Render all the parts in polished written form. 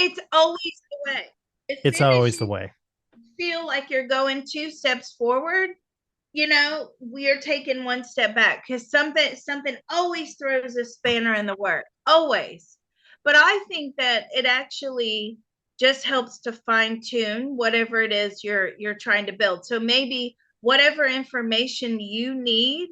It's always the way. As It's soon as always the you way. feel like you're going 2 steps forward, we're taking 1 step back because something always throws a spanner in the work. Always. But I think that it actually just helps to fine tune whatever it is you're trying to build. So maybe whatever information you need,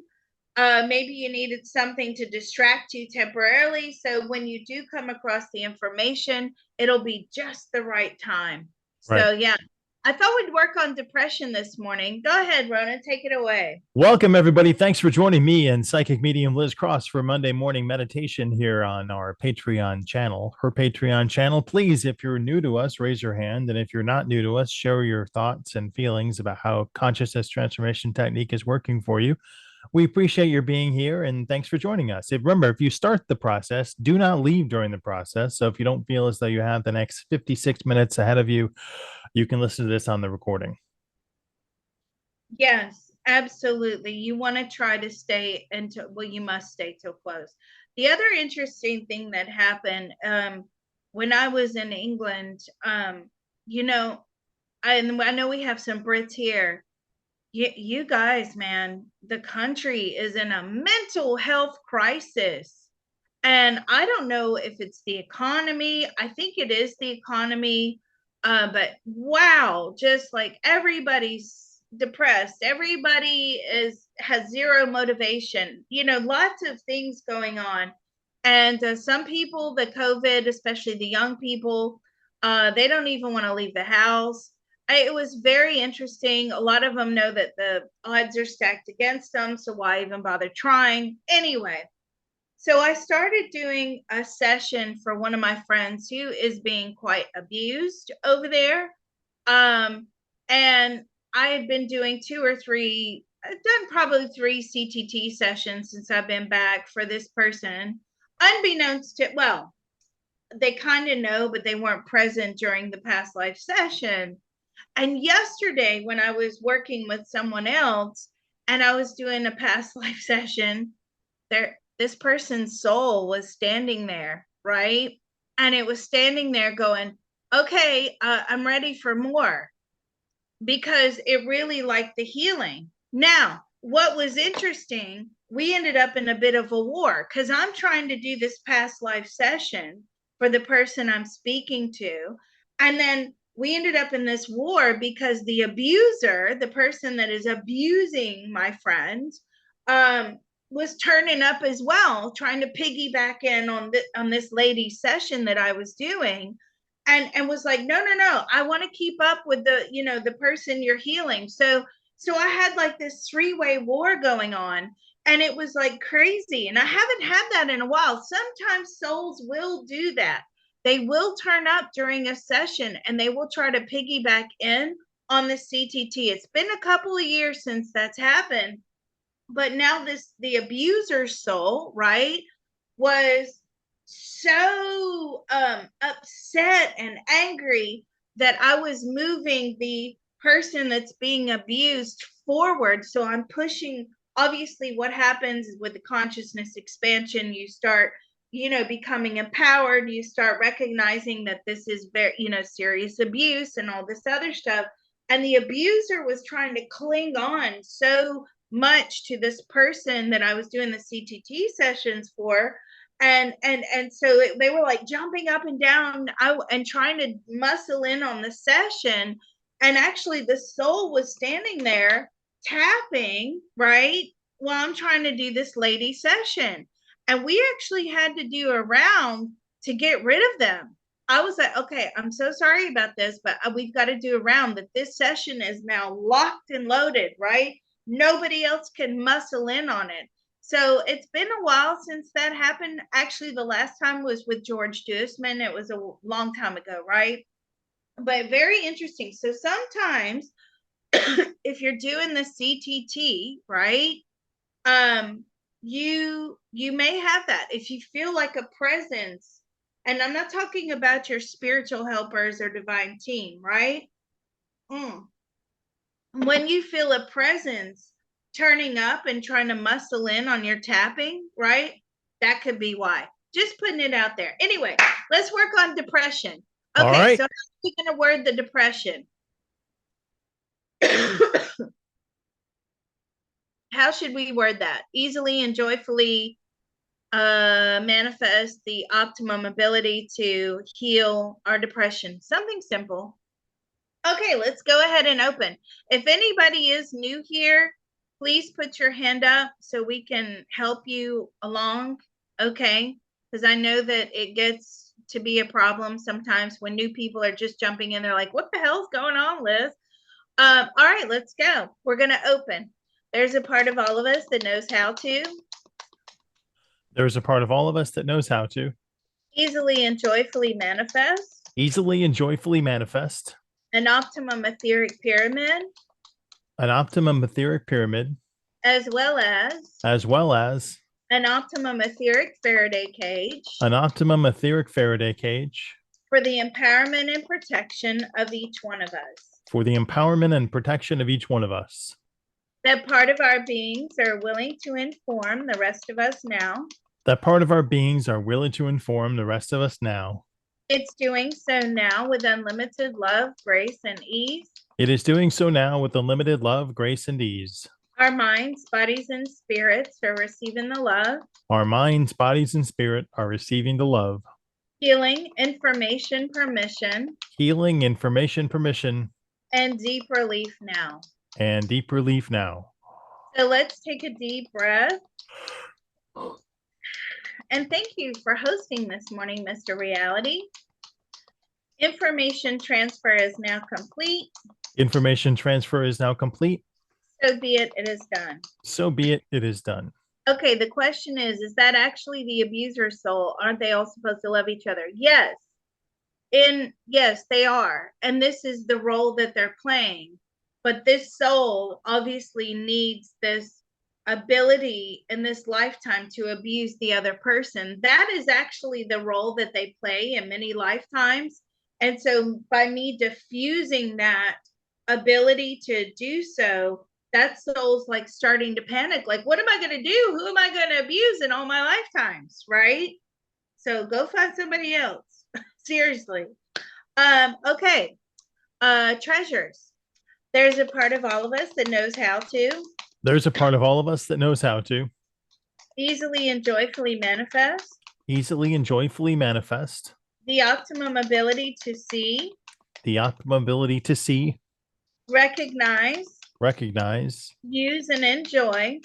maybe you needed something to distract you temporarily. So when you do come across the information, it'll be just the right time. Right. So yeah, I thought we'd work on depression this morning. Go ahead, Rona, take it away. Welcome, everybody. Thanks for joining me and psychic medium Liz Cross for Monday morning meditation here on our Patreon channel. Her Patreon channel. Please, if you're new to us, raise your hand. And if you're not new to us, share your thoughts and feelings about how consciousness transformation technique is working for you. We appreciate your being here and thanks for joining us. Remember, if you start the process, do not leave during the process. So if you don't feel as though you have the next 56 minutes ahead of you, you can listen to this on the recording. Yes, absolutely. You want to try to stay until, well, you must stay till close. The other interesting thing that happened when I was in England, you know, I know we have some Brits here. You guys, man, the country is in a mental health crisis. And I don't know if it's the economy. I think it is the economy. But wow, just like everybody's depressed. Everybody has zero motivation. Lots of things going on. And some people, the COVID, especially the young people, they don't even want to leave the house. It was very interesting. A lot of them know that the odds are stacked against them, so why even bother trying? Anyway, so I started doing a session for one of my friends who is being quite abused over there. And I had been doing I've done probably 3 CTT sessions since I've been back for this person, unbeknownst to, well, they kind of know, but they weren't present during the past life session. And yesterday, when I was working with someone else and I was doing a past life session, this person's soul was standing there, right? And it was standing there going, okay, I'm ready for more, because it really liked the healing. Now, what was interesting, we ended up in a bit of a war because I'm trying to do this past life session for the person I'm speaking to. And then we ended up in this war because the abuser, the person that is abusing my friend, um, was turning up as well, trying to piggyback in on this lady's session that I was doing, and was like, no, I want to keep up with the person you're healing. So I had like this 3-way war going on, and it was like crazy, and I haven't had that in a while. Sometimes souls will do that. They will turn up during a session and they will try to piggyback in on the CTT. It's been a couple of years since that's happened, but now the abuser's soul, right, was so upset and angry that I was moving the person that's being abused forward. So I'm pushing. Obviously, what happens is with the consciousness expansion, you start becoming empowered. You start recognizing that this is very serious abuse and all this other stuff. And the abuser was trying to cling on so much to this person that I was doing the CTT sessions for. And so they were like jumping up and down and trying to muscle in on the session. And actually the soul was standing there tapping, right, while I'm trying to do this lady session. And we actually had to do a round to get rid of them. I was like, okay, I'm so sorry about this, but we've got to do a round, that this session is now locked and loaded, right? Nobody else can muscle in on it. So it's been a while since that happened. Actually, the last time was with George Duisman. It was a long time ago, right? But very interesting. So sometimes if you're doing the CTT, right? you may have that if you feel like a presence. And I'm not talking about your spiritual helpers or divine team, right? When you feel a presence turning up and trying to muscle in on your tapping, right? That could be why. Just putting it out there. Anyway, let's work on depression. All Okay, right. so how are we going to word the depression? How should we word that? Easily and joyfully manifest the optimum ability to heal our depression. Something simple. Okay, let's go ahead and open. If anybody is new here, please put your hand up so we can help you along. Okay, because I know that it gets to be a problem sometimes when new people are just jumping in. They're like, what the hell's going on, Liz? All right, let's go. We're going to open. There's a part of all of us that knows how to There's a part of all of us that knows how to easily and joyfully manifest easily and joyfully manifest an optimum etheric pyramid, an optimum etheric pyramid, as well as as well as an optimum etheric Faraday cage an optimum etheric Faraday cage for the empowerment and protection of each one of us. for the empowerment and protection of each one of us. That part of our beings are willing to inform the rest of us now. That part of our beings are willing to inform the rest of us now. It's doing so now with unlimited love, grace, and ease. It is doing so now with unlimited love, grace, and ease. Our minds, bodies, and spirits are receiving the love. Our minds, bodies, and spirit are receiving the love. Healing, information, permission, Healing, information, permission, and deep relief now. and deep relief now. So let's take a deep breath. And thank you for hosting this morning, Mr. Reality. Information transfer is now complete. Information transfer is now complete. So be it, it is done. So be it, it is done. Okay, the question is that actually the abuser's soul? Aren't they all supposed to love each other? Yes. Yes, they are. And this is the role that they're playing. But this soul obviously needs this ability in this lifetime to abuse the other person. That is actually the role that they play in many lifetimes. And so by me diffusing that ability to do so, that soul's like starting to panic. Like, what am I going to do? Who am I going to abuse in all my lifetimes? Right? So go find somebody else. Seriously. Okay. Treasures. There's a part of all of us that knows how to There's a part of all of us that knows how to easily and joyfully manifest easily and joyfully manifest the optimum ability to see, the optimum ability to see, recognize, recognize, use, and enjoy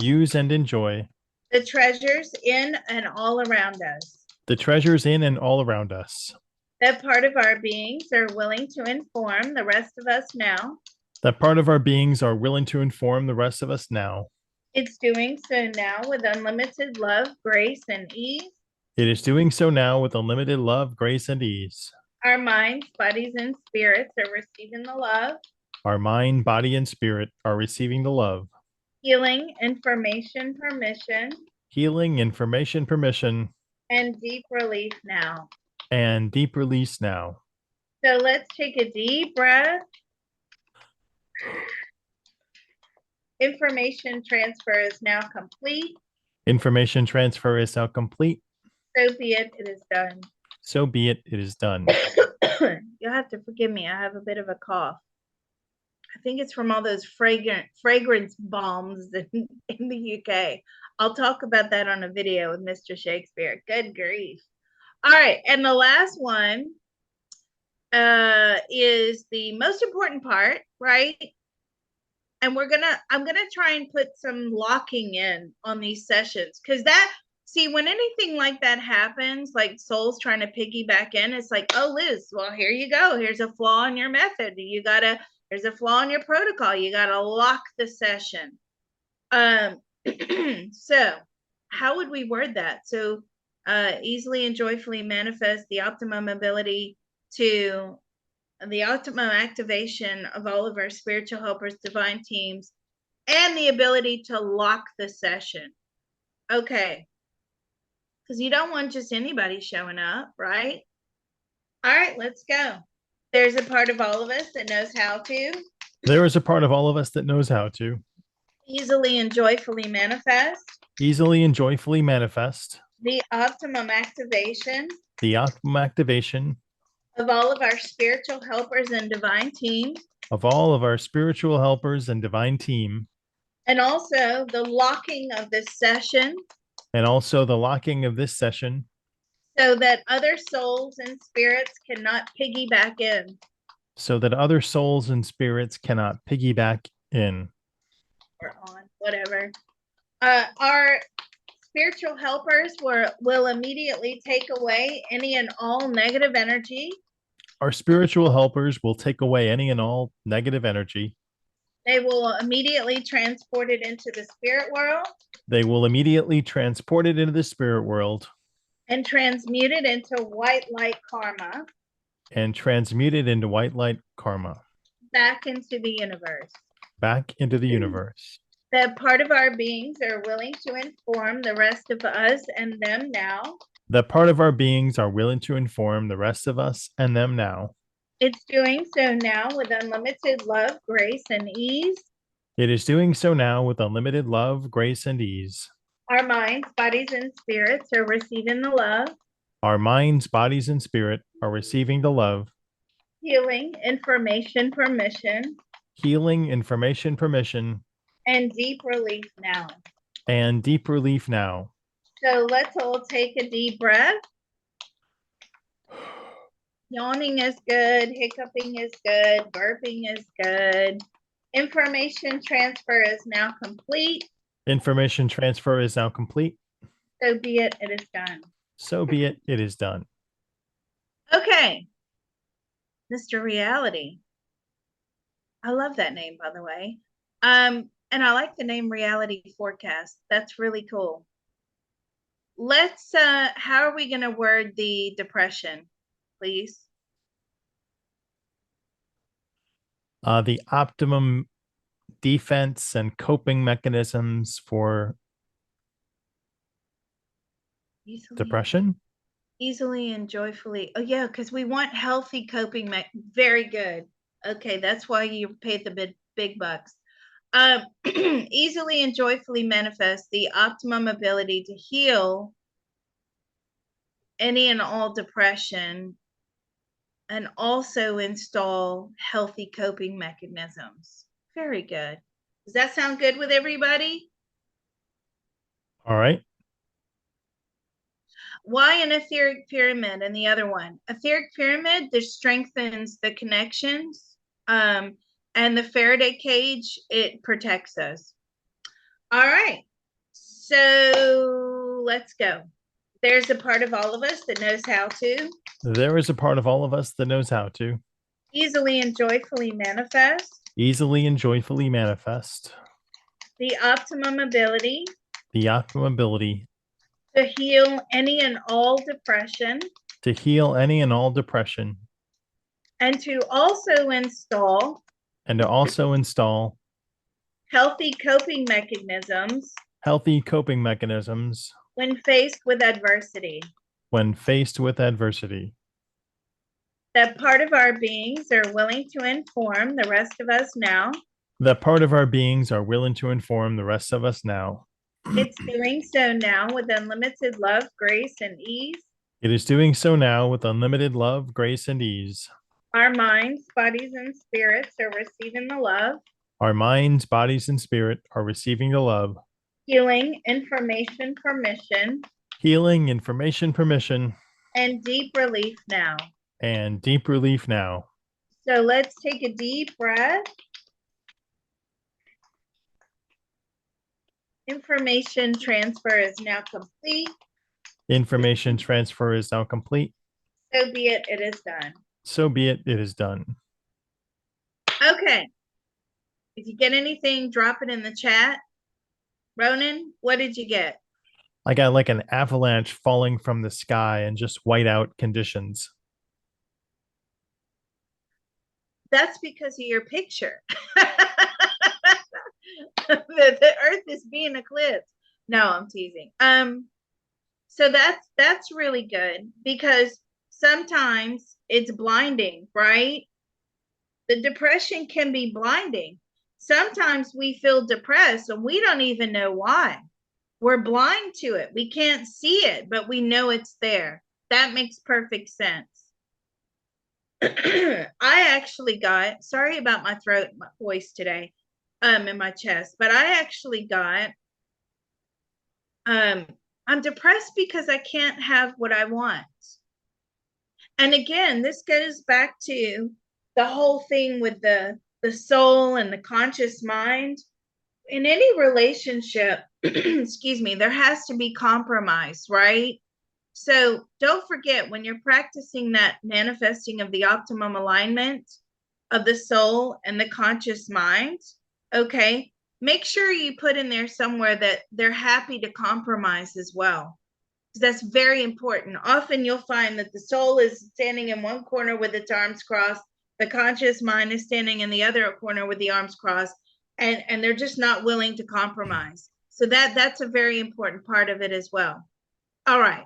use, and enjoy the treasures in and all around us. the treasures in and all around us. That part of our beings are willing to inform the rest of us now. That part of our beings are willing to inform the rest of us now. It's doing so now with unlimited love, grace, and ease. It is doing so now with unlimited love, grace, and ease. Our minds, bodies, and spirits are receiving the love. Our mind, body, and spirit are receiving the love. Healing, information, permission, Healing, information, permission, and deep relief now. and deep release now. So let's take a deep breath. Information transfer is now complete. Information transfer is now complete. So be it, it is done. So be it, it is done. You'll have to forgive me. I have a bit of a cough. I think it's from all those fragrance bombs in the UK. I'll talk about that on a video with Mr. Shakespeare. Good grief. All right, and the last one is the most important part, right? And I'm gonna try and put some locking in on these sessions, because when anything like that happens, like souls trying to piggyback in, it's like, oh, Liz, well, here you go. Here's a flaw in your method. There's a flaw in your protocol. You gotta lock the session. So how would we word that? So easily and joyfully manifest the optimum ability to the optimum activation of all of our spiritual helpers, divine teams, and the ability to lock the session. Okay. Because you don't want just anybody showing up, right? All right, let's go. There's a part of all of us that knows how to There is a part of all of us that knows how to easily and joyfully manifest easily and joyfully manifest the optimum activation the optimum activation of all of our spiritual helpers and divine team, of all of our spiritual helpers and divine team, and also the locking of this session and also the locking of this session so that other souls and spirits cannot piggyback in so that other souls and spirits cannot piggyback in. or on, whatever. Our spiritual helpers will immediately take away any and all negative energy. Our spiritual helpers will take away any and all negative energy. They will immediately transport it into the spirit world They will immediately transport it into the spirit world and transmute it into white light karma and transmute it into white light karma back into the universe. back into the universe. That part of our beings are willing to inform the rest of us and them now. That part of our beings are willing to inform the rest of us and them now. It's doing so now with unlimited love, grace, and ease. It is doing so now with unlimited love, grace, and ease. Our minds, bodies, and spirits are receiving the love, Our minds, bodies, and spirit are receiving the love, healing, information, permission, healing, information, permission, and deep relief now. and deep relief now. So let's all take a deep breath. Yawning is good, hiccuping is good, burping is good. Information transfer is now complete. Information transfer is now complete. So be it, it is done. So be it, it is done. Okay, Mr. Reality. I love that name, by the way. And I like the name Reality Forecast. That's really cool. Let's, how are we going to word the depression, please? The optimum defense and coping mechanisms for depression. Easily and joyfully. Oh, yeah, because we want healthy coping. Very good. Okay, that's why you paid the big bucks. Easily and joyfully manifest the optimum ability to heal any and all depression and also install healthy coping mechanisms. Very good. Does that sound good with everybody? All right. Why an etheric pyramid and the other one? Etheric pyramid, this strengthens the connections. And the Faraday cage, it protects us. All right. So let's go. There's a part of all of us that knows how to. There is a part of all of us that knows how to Easily and joyfully manifest. Easily and joyfully manifest. The optimum ability. The optimum ability. To heal any and all depression. To heal any and all depression. And to also install. And to also install. Healthy coping mechanisms. Healthy coping mechanisms. When faced with adversity. When faced with adversity. That part of our beings are willing to inform the rest of us now. That part of our beings are willing to inform the rest of us now. It's doing so now with unlimited love, grace, and ease. It is doing so now with unlimited love, grace, and ease. Our minds, bodies, and spirits are receiving the love. Our minds, bodies, and spirit are receiving the love. Healing, information, permission. Healing, information, permission. And deep relief now. And deep relief now. So let's take a deep breath. Information transfer is now complete. Information transfer is now complete. So be it, it is done. So be it, it is done. Okay. If you get anything, drop it in the chat. Ronan, what did you get? I got like an avalanche falling from the sky and just whiteout conditions. That's because of your picture. The earth is being eclipsed. No, I'm teasing. So that's really good because sometimes it's blinding, right? The depression can be blinding. Sometimes we feel depressed and we don't even know why. We're blind to it. We can't see it, but we know it's there. That makes perfect sense. I actually got, sorry about my throat, my voice today, in my chest, but I actually got, um, I'm depressed because I can't have what I want. And again, this goes back to the whole thing with the soul and the conscious mind. In any relationship, excuse me, there has to be compromise, right? So don't forget when you're practicing that manifesting of the optimum alignment of the soul and the conscious mind, okay, make sure you put in there somewhere that they're happy to compromise as well. That's very important. Often you'll find that the soul is standing in one corner with its arms crossed, the conscious mind is standing in the other corner with the arms crossed, and they're just not willing to compromise. So that's a very important part of it as well. All right,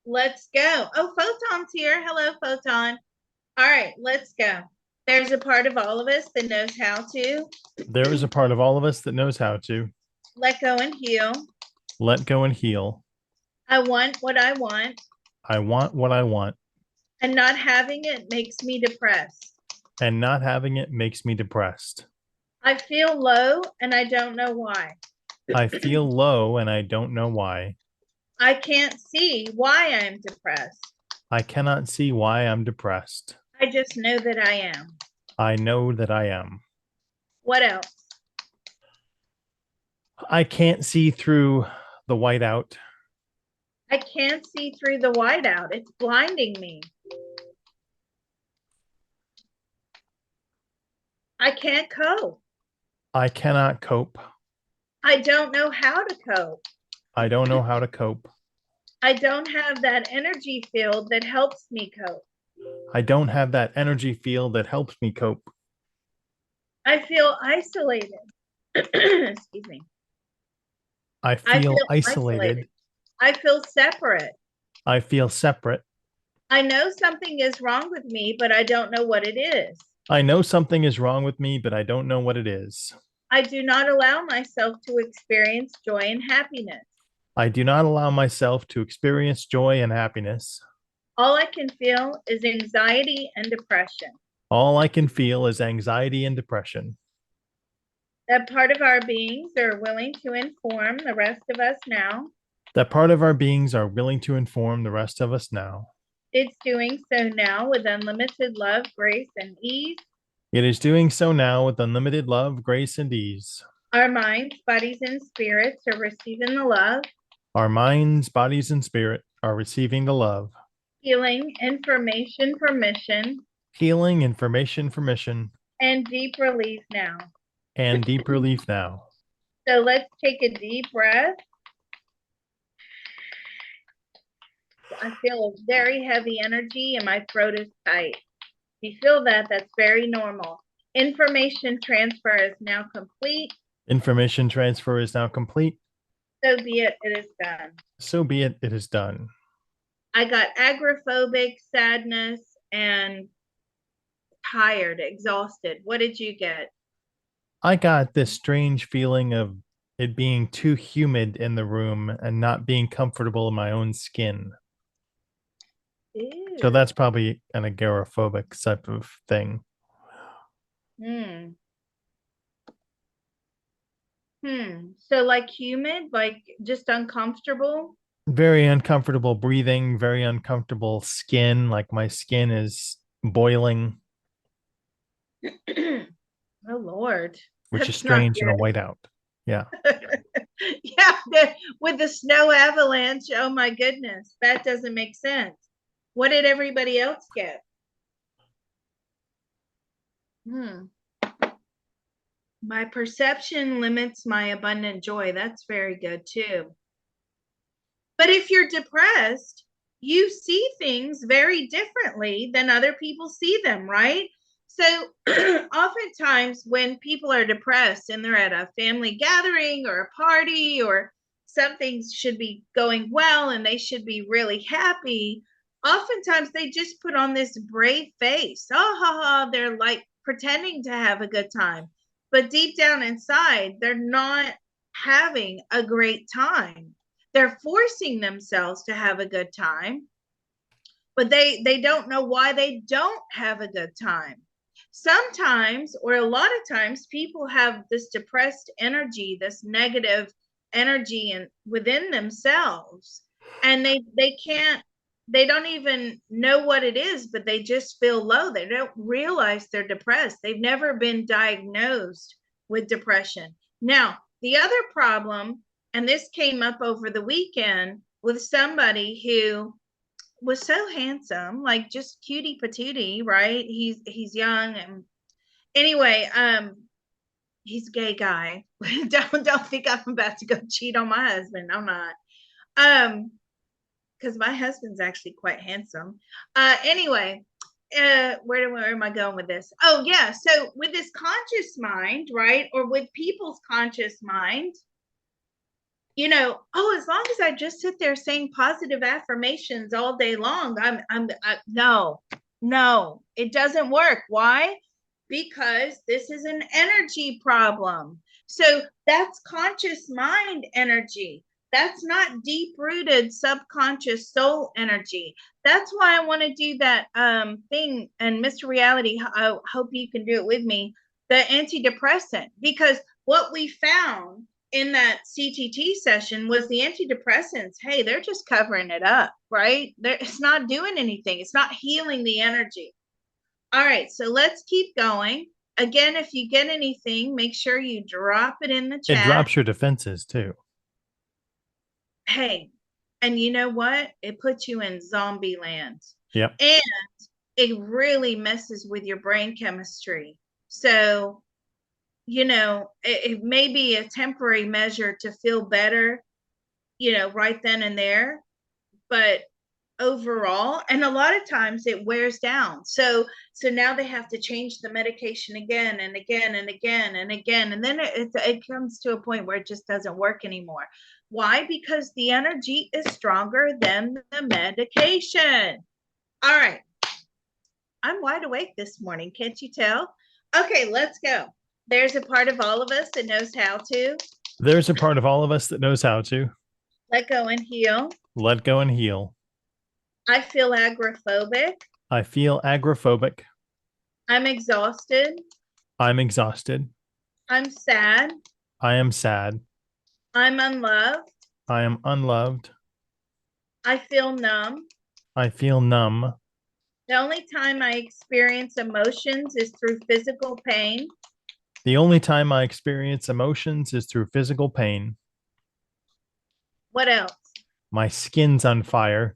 let's go. Oh, Photon's here. Hello, Photon. All right, let's go. There's a part of all of us that knows how to There is a part of all of us that knows how to let go and heal. let go and heal. I want what I want, I want what I want, and not having it makes me depressed. and not having it makes me depressed. I feel low and I don't know why. I feel low and I don't know why. I can't see why I'm depressed. I cannot see why I'm depressed. I just know that I am. I know that I am. What else? I can't see through the whiteout. I can't see through the whiteout. It's blinding me. I can't cope. I cannot cope. I don't know how to cope. I don't know how to cope. I don't have that energy field that helps me cope. I don't have that energy field that helps me cope. I feel isolated. Excuse me. I I feel feel isolated. isolated. I feel separate. I feel separate. I know something is wrong with me, but I don't know what it is. I know something is wrong with me, but I don't know what it is. I do not allow myself to experience joy and happiness. I do not allow myself to experience joy and happiness. All I can feel is anxiety and depression. All I can feel is anxiety and depression. That part of our beings are willing to inform the rest of us now. That part of our beings are willing to inform the rest of us now. It's doing so now with unlimited love, grace, and ease. It is doing so now with unlimited love, grace, and ease. Our minds, bodies, and spirits are receiving the love, Our minds, bodies, and spirit are receiving the love, healing, information, permission, healing, information, permission, and deep relief now. and deep relief now. So let's take a deep breath. I feel a very heavy energy and my throat is tight. If you feel that, that's very normal. Information transfer is now complete. Information transfer is now complete. So be it, it is done. So be it, it is done. I got agoraphobic, sadness, and tired, exhausted. What did you get? I got this strange feeling of it being too humid in the room and not being comfortable in my own skin. Ew. So that's probably an agoraphobic type of thing. Hmm. So like humid, like just uncomfortable? Very uncomfortable breathing, very uncomfortable skin, like my skin is boiling, Oh Lord. which is That's not strange in a whiteout. Yeah. good. Yeah, with the snow avalanche. Oh my goodness. That doesn't make sense. What did everybody else get? My perception limits my abundant joy. That's very good too. But if you're depressed, you see things very differently than other people see them, right? So oftentimes when people are depressed and they're at a family gathering or a party or some things should be going well and they should be really happy, oftentimes they just put on this brave face. Oh, ha, ha, they're like pretending to have a good time. But deep down inside, they're not having a great time. They're forcing themselves to have a good time, but they don't know why they don't have a good time. Sometimes, or a lot of times, people have this depressed energy, this negative energy and within themselves, and they can't, they don't even know what it is, but they just feel low. They don't realize they're depressed. They've never been diagnosed with depression. Now, the other problem, and this came up over the weekend with somebody who was so handsome, like just cutie patootie, right? He's young, and anyway, he's a gay guy. Don't think I'm about to go cheat on my husband. I'm not. Because my husband's actually quite handsome. Anyway, where am I going with this? Oh yeah, so with this conscious mind, right, or with people's conscious mind, as long as I just sit there saying positive affirmations all day long, no, it doesn't work. Why? Because this is an energy problem. So that's conscious mind energy. That's not deep rooted subconscious soul energy. That's why I want to do that thing. And Mr. Reality, I hope you can do it with me, the antidepressant, because what we found in that CTT session was the antidepressants. Hey, they're just covering it up, right? It's not doing anything. It's not healing the energy. All right, so let's keep going. Again, if you get anything, make sure you drop it in the It chat. drops your defenses too. Hey, and you know what? It puts you in zombie land. Yep. And it really messes with your brain chemistry. So, it may be a temporary measure to feel better, right then and there, but overall, and a lot of times it wears down. So now they have to change the medication again and again and again and again, and then it comes to a point where it just doesn't work anymore. Why? Because the energy is stronger than the medication. All right, I'm wide awake this morning, can't you tell? Okay, let's go. There's a part of all of us that knows how to There's a part of all of us that knows how to let go and heal. let go and heal. I feel agoraphobic. I feel agoraphobic. I'm exhausted. I'm exhausted. I'm sad. I am sad. I'm unloved. I am unloved. I feel numb. I feel numb. The only time I experience emotions is through physical pain. The only time I experience emotions is through physical pain. What else? My skin's on fire.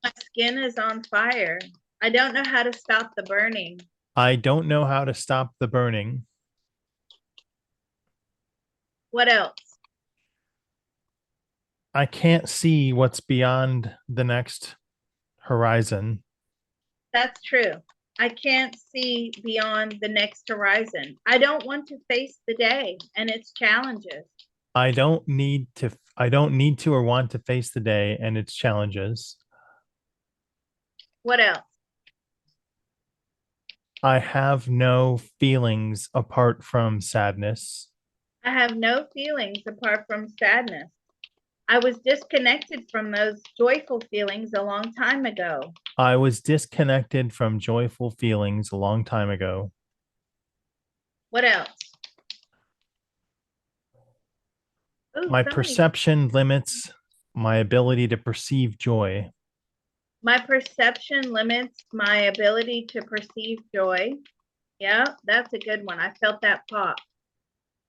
My skin is on fire. I don't know how to stop the burning. I don't know how to stop the burning. What else? I can't see what's beyond the next horizon. That's true. I can't see beyond the next horizon. I don't want to face the day and its challenges. I don't need to or want to face the day and its challenges. What else? I have no feelings apart from sadness. I have no feelings apart from sadness. I was disconnected from those joyful feelings a long time ago. I was disconnected from joyful feelings a long time ago. What else? Ooh, My perception limits my ability to perceive joy. My perception limits my ability to perceive joy. Yeah, that's a good one. I felt that pop.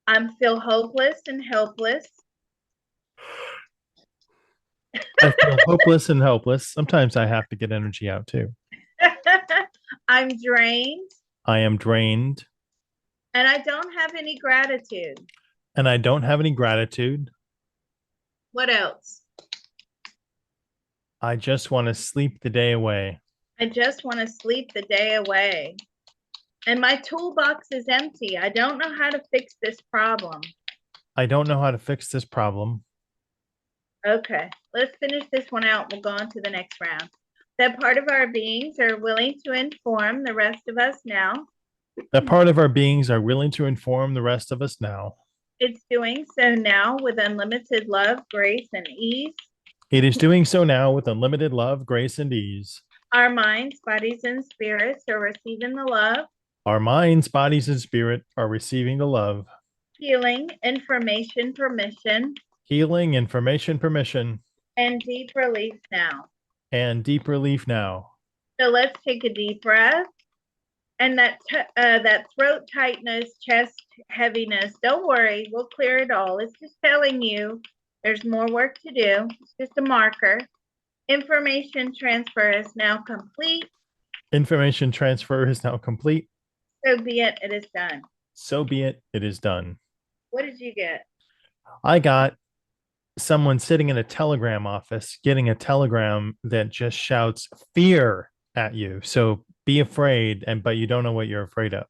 I feel hopeless and helpless. I feel hopeless and helpless. Sometimes I have to get energy out too. I'm drained. I am drained. And I don't have any gratitude. And I don't have any gratitude. What else? I just want to sleep the day away. I just want to sleep the day away. And my toolbox is empty. I don't know how to fix this problem. I don't know how to fix this problem. Okay, let's finish this one out. We'll go on to the next round. That part of our beings are willing to inform the rest of us now. That part of our beings are willing to inform the rest of us now. It's doing so now with unlimited love, grace, and ease. It is doing so now with unlimited love, grace, and ease. Our minds, bodies, and spirits are receiving the love, Our minds, bodies, and spirit are receiving the love, healing, information, permission, healing, information, permission, and deep relief now. and deep relief now. So let's take a deep breath. And that throat tightness, chest heaviness, don't worry, we'll clear it all. It's just telling you there's more work to do. It's just a marker. Information transfer is now complete. Information transfer is now complete. So be it, it is done. So be it, it is done. What did you get? I got someone sitting in a telegram office getting a telegram that just shouts fear at you. So be afraid, but you don't know what you're afraid of.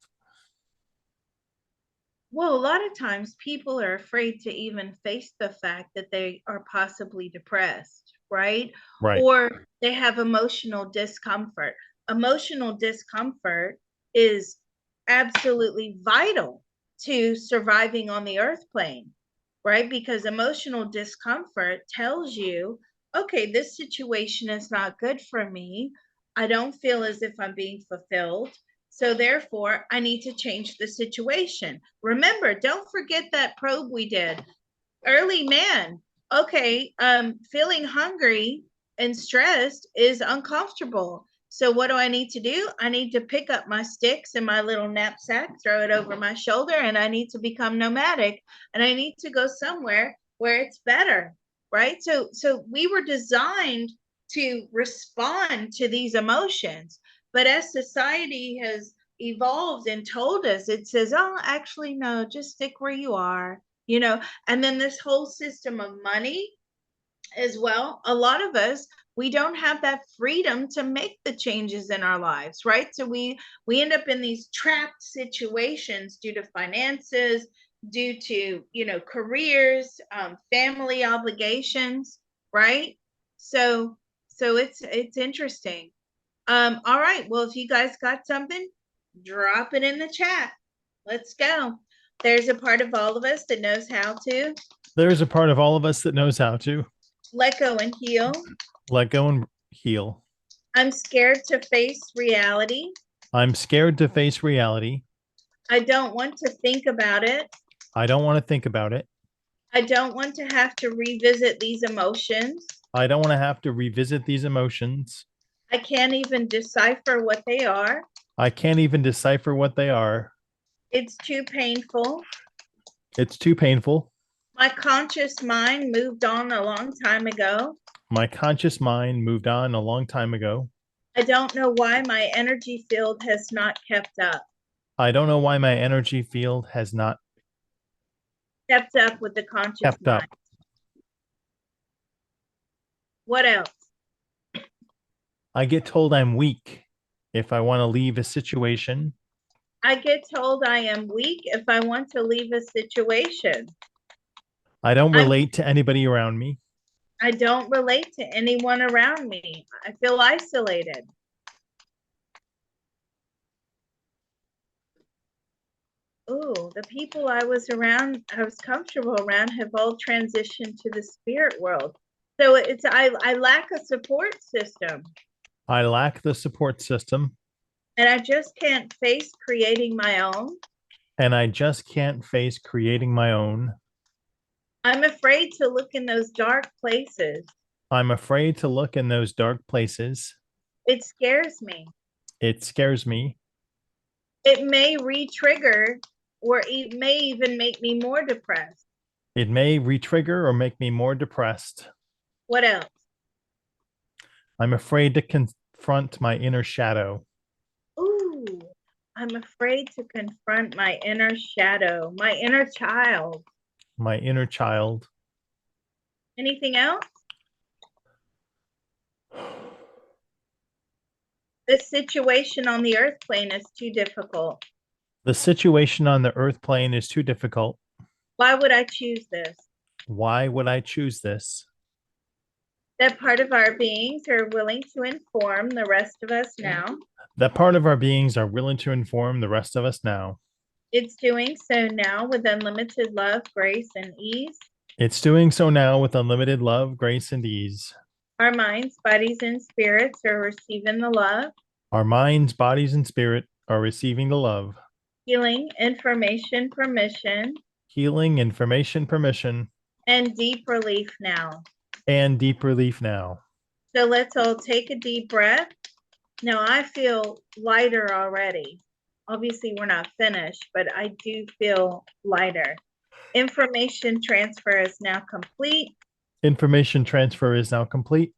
Well, a lot of times people are afraid to even face the fact that they are possibly depressed, right? Right. Or they have emotional discomfort. Emotional discomfort is absolutely vital to surviving on the earth plane, right? Because emotional discomfort tells you, okay, this situation is not good for me. I don't feel as if I'm being fulfilled. So therefore, I need to change the situation. Remember, don't forget that probe we did. Early man, okay, feeling hungry and stressed is uncomfortable. So what do I need to do? I need to pick up my sticks and my little knapsack, throw it over my shoulder, and I need to become nomadic. And I need to go somewhere where it's better, right? So we were designed to respond to these emotions. But as society has evolved and told us, it says, oh, actually, no, just stick where you are, you know. And then this whole system of money as well, a lot of us, we don't have that freedom to make the changes in our lives, right? So we end up in these trapped situations due to finances, due to, you know, careers, family obligations, right? So it's interesting. All right, well, if you guys got something, drop it in the chat. Let's go. There's a part of all of us that knows how to There's a part of all of us that knows how to let go and heal. let go and heal. I'm scared to face reality. I'm scared to face reality. I don't want to think about it. I don't want to think about it. I don't want to have to revisit these emotions. I don't want to have to revisit these emotions. I can't even decipher what they are. I can't even decipher what they are. It's too painful. It's too painful. My conscious mind moved on a long time ago. My conscious mind moved on a long time ago. I don't know why my energy field has not kept up. I don't know why my energy field has not Kept up with the conscious kept mind. up. What else? I get told I'm weak if I want to leave a situation. I get told I am weak if I want to leave a situation. I don't relate to anybody around me. I don't relate to anyone around me. I feel isolated. Oh, the people I was comfortable around have all transitioned to the spirit world. So I lack a support system. I lack the support system. And I just can't face creating my own. And I just can't face creating my own. I'm afraid to look in those dark places. I'm afraid to look in those dark places. It scares me. It scares me. It may re-trigger, or it may even make me more depressed. It may re-trigger or make me more depressed. What else? I'm afraid to confront my inner shadow. Ooh, I'm afraid to confront my inner shadow, my inner child. My inner child. Anything else? The situation on the earth plane is too difficult. The situation on the earth plane is too difficult. Why would I choose this? Why would I choose this? That part of our beings are willing to inform the rest of us now. That part of our beings are willing to inform the rest of us now. It's doing so now with unlimited love, grace, and ease. It's doing so now with unlimited love, grace, and ease. Our minds, bodies, and spirits are receiving the love, Our minds, bodies, and spirit are receiving the love, healing, information, permission, healing, information, permission, and deep relief now. and deep relief now. So let's all take a deep breath. Now I feel lighter already. Obviously, we're not finished, but I do feel lighter. Information transfer is now complete. Information transfer is now complete.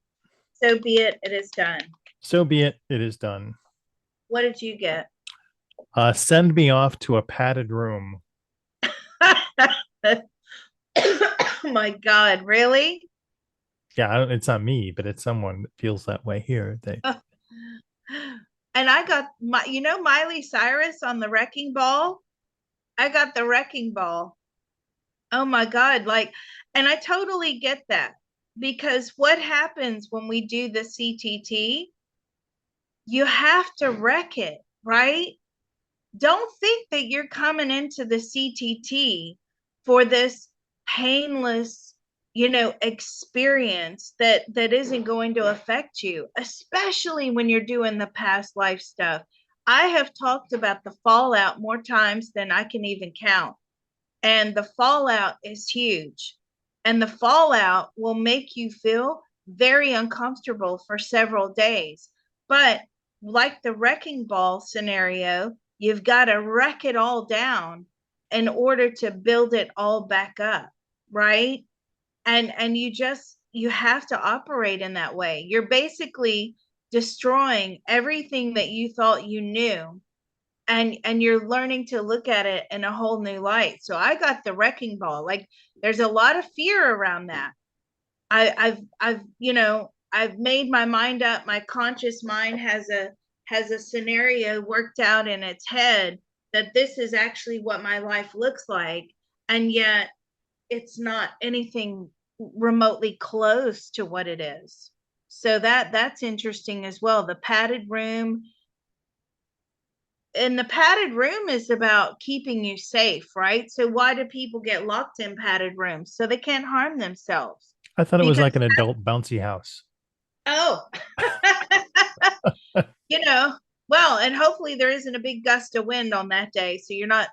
So be it, it is done. So be it, it is done. What did you get? Send me off to a padded room. Oh my God, really? Yeah, it's not me, but it's someone that feels that way here. And I got Miley Cyrus on the Wrecking Ball. I got the Wrecking Ball. Oh my God. And I totally get that, because what happens when we do the CTT, you have to wreck it, right? Don't think that you're coming into the CTT for this painless, experience that isn't going to affect you, especially when you're doing the past life stuff. I have talked about the fallout more times than I can even count. And the fallout is huge. And the fallout will make you feel very uncomfortable for several days. But like the wrecking ball scenario, you've got to wreck it all down in order to build it all back up, right? And you have to operate in that way. You're basically destroying everything that you thought you knew, and you're learning to look at it in a whole new light. So I got the wrecking ball. Like, there's a lot of fear around that. I've made my mind up. My conscious mind has a scenario worked out in its head that this is actually what my life looks like, and yet it's not anything remotely close to what it is. So that's interesting as well. The padded room, and the padded room is about keeping you safe, right? So why do people get locked in padded rooms? So they can't harm themselves. I thought it was Because, like an adult bouncy house. oh, you know, well, and hopefully there isn't a big gust of wind on that day, so you're not,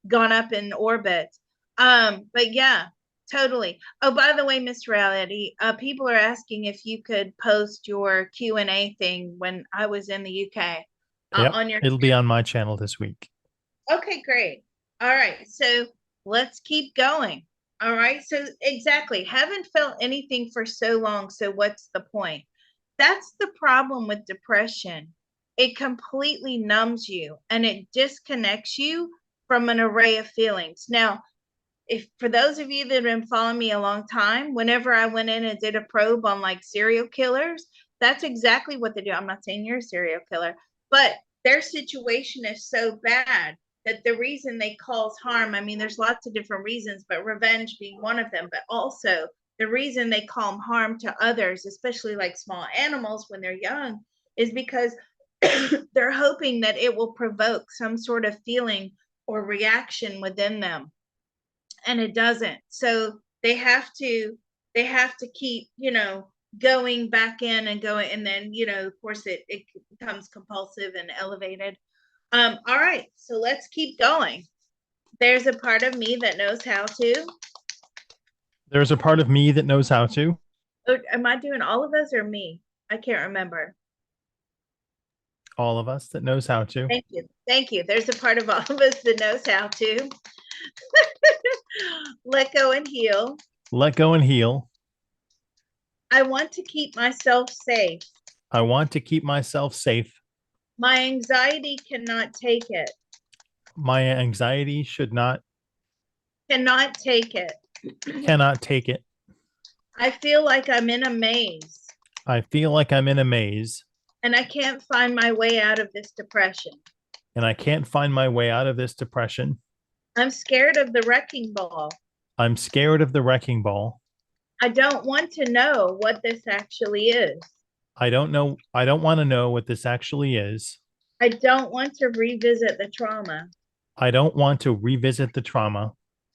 gone up in orbit. But yeah, totally. Oh, by the way, Miss Reality, people are asking if you could post your Q&A thing when I was in the UK Yep, on your it'll be on my channel this week. Okay, great. All right. So let's keep going. All right. So exactly. Haven't felt anything for so long. So what's the point? That's the problem with depression. It completely numbs you and it disconnects you from an array of feelings. Now, if for those of you that have been following me a long time, whenever I went in and did a probe on like serial killers, that's exactly what they do. I'm not saying you're a serial killer, but their situation is so bad that the reason they cause harm, I mean, there's lots of different reasons, but revenge being one of them, but also the reason they cause harm to others, especially like small animals when they're young, is because they're hoping that it will provoke some sort of feeling or reaction within them, and it doesn't. So they have to keep, going back in and going, and then, of course it becomes compulsive and elevated. All right, so let's keep going. There's a part of me that knows how to. There's a part of me that knows how to. Oh, am I doing all of us or me? I can't remember. All of us that knows how to. Thank you. Thank you. There's a part of all of us that knows how to. Let go and heal. Let go and heal. I want to keep myself safe. I want to keep myself safe. My anxiety cannot take it. My anxiety Cannot take it. cannot take it. I feel like I'm in a maze. I feel like I'm in a maze. And I can't find my way out of this depression. And I can't find my way out of this depression. I'm scared of the wrecking ball. I'm scared of the wrecking ball. I don't want to know what this actually is. I don't know. I don't want to know what this actually is. I don't want to revisit the trauma. I don't want to revisit the trauma.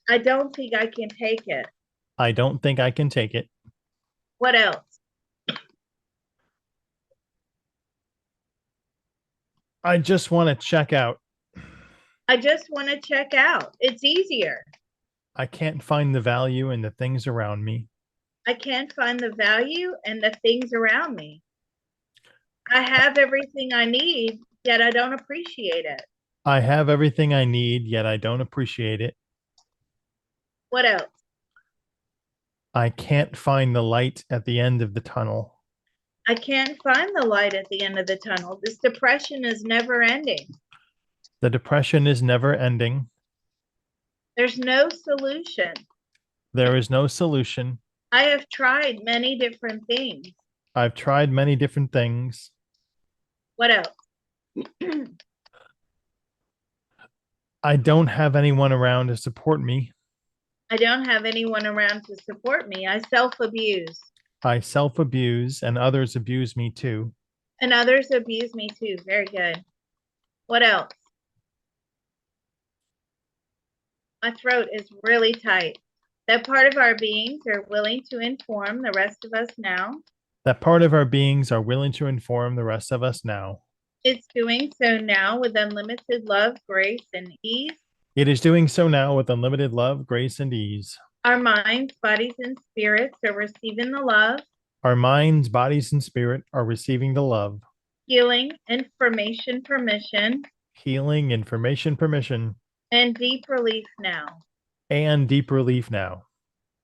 I don't think I can take it. I don't think I can take it. What else? I just want to check out. I just want to check out. It's easier. I can't find the value in the things around me. I can't find the value in the things around me. I have everything I need, yet I don't appreciate it. I have everything I need, yet I don't appreciate it. What else? I can't find the light at the end of the tunnel. I can't find the light at the end of the tunnel. This depression is never ending. The depression is never ending. There's no solution. There is no solution. I have tried many different things. I've tried many different things. What else? I don't have anyone around to support me. I don't have anyone around to support me. I self-abuse. I self-abuse and others abuse me too. And others abuse me too. Very good. What else? My throat is really tight. That part of our beings are willing to inform the rest of us now. That part of our beings are willing to inform the rest of us now. It's doing so now with unlimited love, grace, and ease. It is doing so now with unlimited love, grace, and ease. Our minds, bodies, and spirits are receiving the love, Our minds, bodies, and spirit are receiving the love, healing, information, permission, healing, information, permission, and deep relief now. and deep relief now.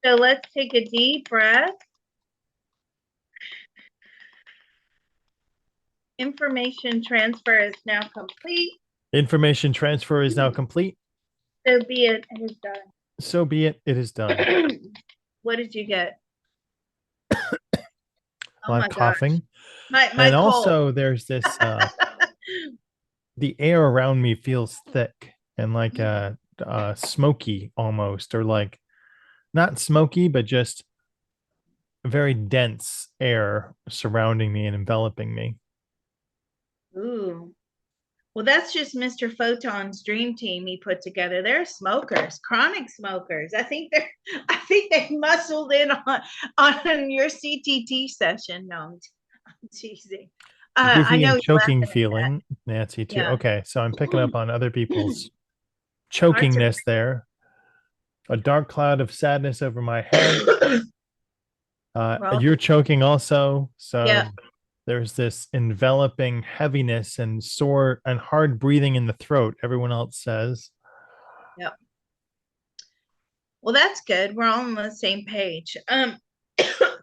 So let's take a deep breath. Information transfer is now complete. Information transfer is now complete. So be it. It is done. So be it. It is done. What did you get? Oh I'm my coughing. gosh. My And cold. also there's this the air around me feels thick and like smoky almost, or like not smoky, but just very dense air surrounding me and enveloping me. Ooh. Well, that's just Mr. Photon's dream team he put together. They're smokers, chronic smokers. I think they muscled in on your CTT session. No, I'm teasing. I Dizzy know and you're choking laughing at that. feeling, Nancy, too. Yeah. Okay, so I'm picking up on other people's Hard to- chokingness there. A dark cloud of sadness over my head. Well, You're choking also. So yeah. there's this enveloping heaviness and sore and hard breathing in the throat, everyone else says. Yeah. Well, that's good. We're all on the same page.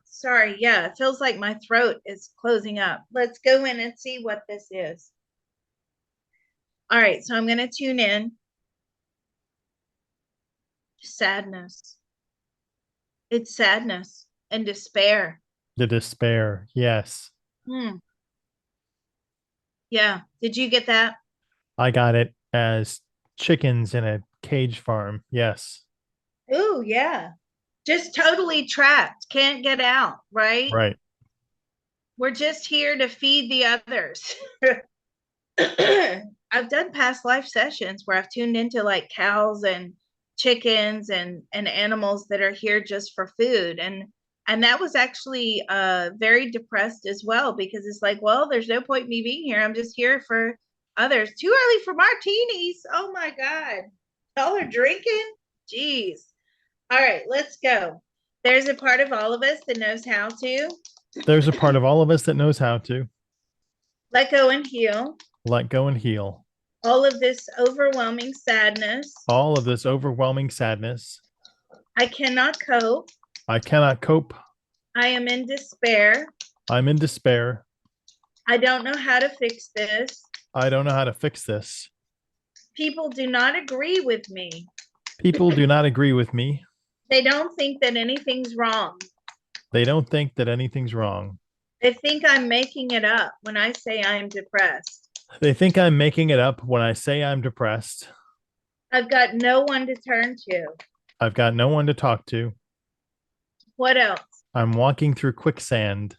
Sorry. Yeah, it feels like my throat is closing up. Let's go in and see what this is. All right, so I'm going to tune in. Sadness. It's sadness and despair. The despair. Yes, Hmm. Yeah. Did you get that? I got it as chickens in a cage farm. Yes, Oh, yeah. Just totally trapped. Can't get out, right? right. We're just here to feed the others. I've done past life sessions where I've tuned into like cows and chickens and animals that are here just for food, and that was actually very depressed as well, because it's like, well, there's no point in me being here. I'm just here for others. Too early for martinis. Oh my god. Y'all are drinking? Jeez. All right, let's go. There's a part of all of us that knows how to There's a part of all of us that knows how to let go and heal let go and heal all of this overwhelming sadness. all of this overwhelming sadness. I cannot cope. I cannot cope. I am in despair. I'm in despair. I don't know how to fix this. I don't know how to fix this. People do not agree with me. People do not agree with me. They don't think that anything's wrong. They don't think that anything's wrong. They think I'm making it up when I say I am depressed. They think I'm making it up when I say I'm depressed. I've got no one to turn to. I've got no one to talk to. What else? I'm walking through quicksand.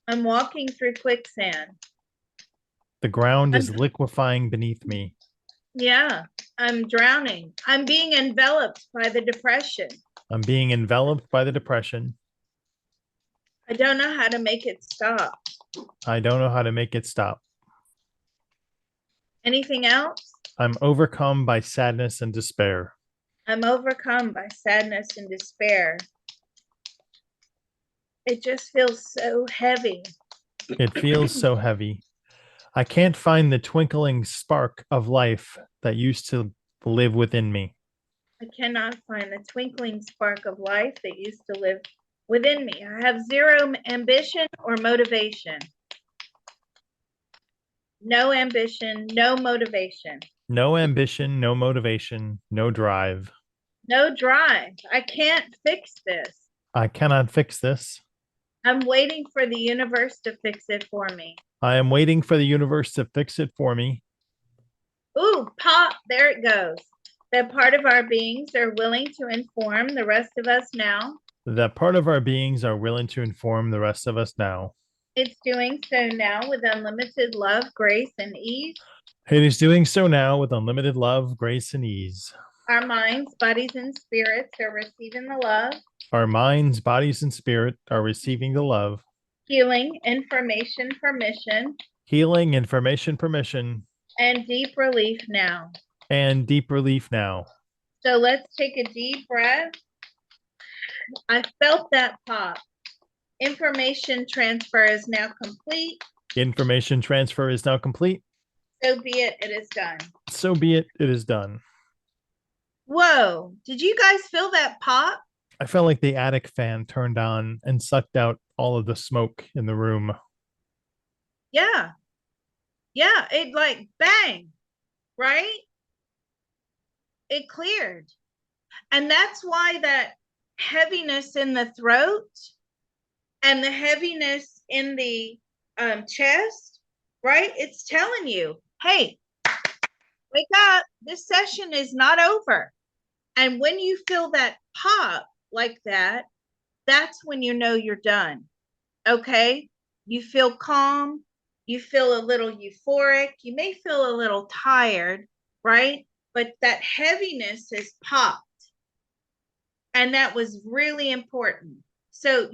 I'm walking through quicksand. The ground I'm, is liquefying beneath me. yeah, I'm drowning. I'm being enveloped by the depression. I'm being enveloped by the depression. I don't know how to make it stop. I don't know how to make it stop. Anything else? I'm overcome by sadness and despair. I'm overcome by sadness and despair. It just feels so heavy. It feels so heavy. I can't find the twinkling spark of life that used to live within me. I cannot find the twinkling spark of life that used to live within me. I have zero ambition or motivation. No ambition, no motivation. No ambition, no motivation, no drive. No drive. I can't fix this. I cannot fix this. I'm waiting for the universe to fix it for me. I am waiting for the universe to fix it for me. Ooh, pop, there it goes. That part of our beings are willing to inform the rest of us now. That part of our beings are willing to inform the rest of us now. It's doing so now with unlimited love, grace, and ease. It is doing so now with unlimited love, grace, and ease. Our minds, bodies, and spirits are receiving the love, Our minds, bodies, and spirit are receiving the love, healing, information, permission, healing, information, permission, and deep relief now. and deep relief now. So let's take a deep breath. I felt that pop. Information transfer is now complete. Information transfer is now complete. So be it, it is done. So be it, it is done. Whoa, did you guys feel that pop? I felt like the attic fan turned on and sucked out all of the smoke in the room. Yeah. Yeah, it like bang, right? It cleared. And that's why that heaviness in the throat and the heaviness in the chest, right? It's telling you, hey, wake up. This session is not over. And when you feel that pop like that, that's when you know you're done. Okay? You feel calm. You feel a little euphoric. You may feel a little tired, right? But that heaviness is popped. And that was really important. So,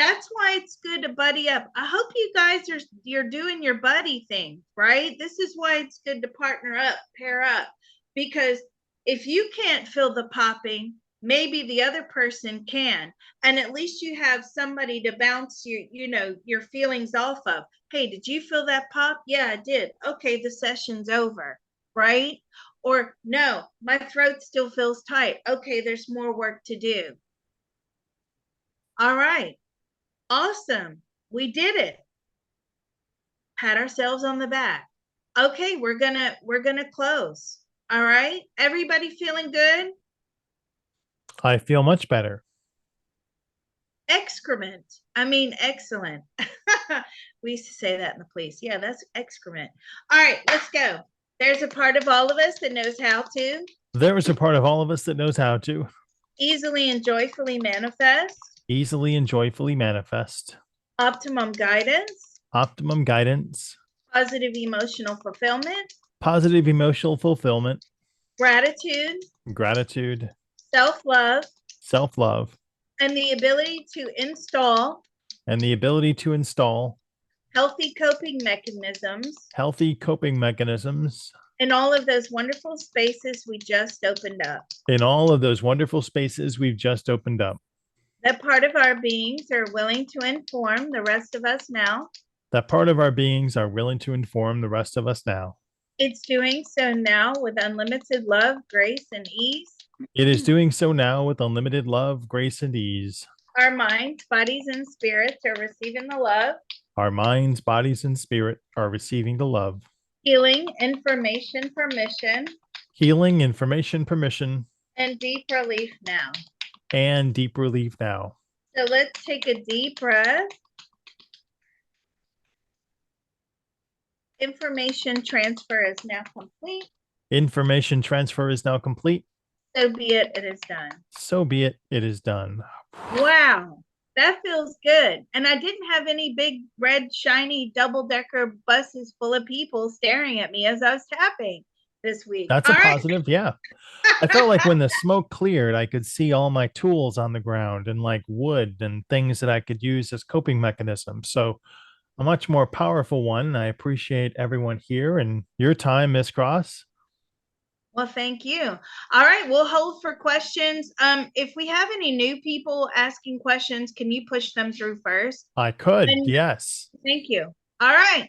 that's why it's good to buddy up. I hope you guys you're doing your buddy thing, right? This is why it's good to partner up, pair up, because if you can't feel the popping, maybe the other person can, and at least you have somebody to bounce your feelings off of. Hey, did you feel that pop? Yeah, I did. Okay, the session's over, right? Or no, my throat still feels tight. Okay, there's more work to do. All right. Awesome. We did it. Pat ourselves on the back. Okay, we're gonna close. All right. Everybody feeling good? I feel much better. Excrement. I mean, excellent. We used to say that in the police. Yeah, that's excrement. All right, let's go. There's a part of all of us that knows how to There is a part of all of us that knows how to easily and joyfully manifest easily and joyfully manifest optimum guidance, optimum guidance, positive emotional fulfillment, positive emotional fulfillment, gratitude, gratitude, self-love, self-love, and the ability to install and the ability to install healthy coping mechanisms healthy coping mechanisms in all of those wonderful spaces we just opened up. in all of those wonderful spaces we've just opened up. That part of our beings are willing to inform the rest of us now. That part of our beings are willing to inform the rest of us now. It's doing so now with unlimited love, grace, and ease. It is doing so now with unlimited love, grace, and ease. Our minds, bodies, and spirits are receiving the love. Our minds, bodies, and spirit are receiving the love. Healing, information, permission, Healing, information, permission, and deep relief now. and deep relief now. So let's take a deep breath. Information transfer is now complete. Information transfer is now complete. So be it, it is done. So be it, it is done. Wow. That feels good. And I didn't have any big red shiny double decker buses full of people staring at me as I was tapping this week. That's All a right. positive. Yeah. I felt like when the smoke cleared, I could see all my tools on the ground and like wood and things that I could use as coping mechanisms. So a much more powerful one. I appreciate everyone here and your time, Miss Cross. Well, thank you. All right, we'll hold for questions. If we have any new people asking questions, can you push them through first? I could, And yes. thank you. All right.